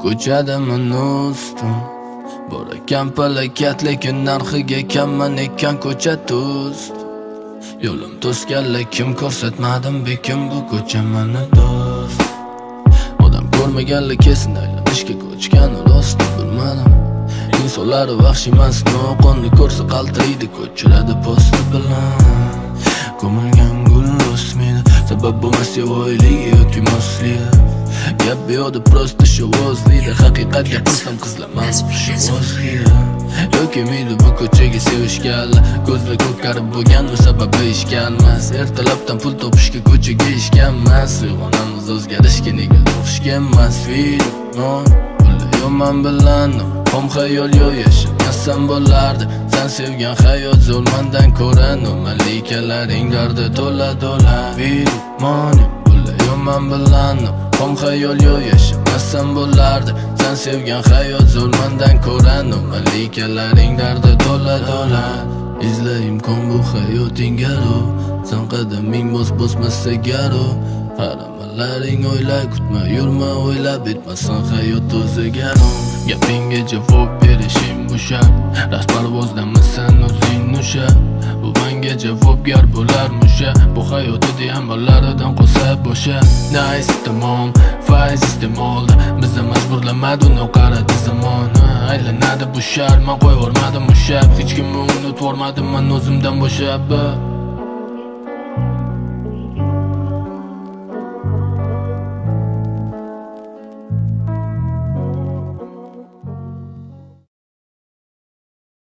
ko'chadimi do'stim? Bor ekan palakat lekin narxiga kamman ekan ko'cha to'st. Yo'lim to'sganlar kim ko'rsatmadim bekim bu ko'cha mani do'st. Odam ko'rmaganlar kesin aylanishga ko'chgan rost bilmadim. İnsanlar vahşi emas, noqonli ko'rsa qaltiraydi ko'chiradi posti bilan. Ko'milgan gul o'smaydi, sabab bo'lmas yo'qligi yoki mosligi. Gap beyo'da prosta shovozlaydi, haqiqat gapirsam qizlar mast shovozlaydi. Yoki miydi bu ko'chaga sevishganlar, ko'zlar ko'karib bo'lganmi sababi ishganmas. Ertalabdan pul topishga ko'chaga ishganmas, uyg'onamiz o'zgarishga nega o'xshga emas. Yo'man bilan Xom xayol yo'q yashamasam bo'lardi. Sen sevgan hayot zulmandan ko'ra malikalarning dardi to'la Virmonim yo'man bilan Xom xayol yo'q yashamasam bo'lardi. Sen sevgan hayot zulmandan ko'ra malikalarning dardi to'la Izlayim kon bu hayoting garo, sen qadaming bosmasa garo. Qaramalaring o'yla, kutma yurma o'ylab, bitmasin hayot o'ziga. Gapingga javob berishim bu shart, rasparvozdamisan o'zing nusha. Bu menga javobgar bo'lar musha, bu hayot deyam bollaridan qolsa bo'sha. Nice tamom, faiz iste'molda, bizni majburlamadi uni qaradi zamon. Aylanadi bu shart, men qo'yvormadim mushab, hech kimni unutvormadim men o'zimdan bo'shab.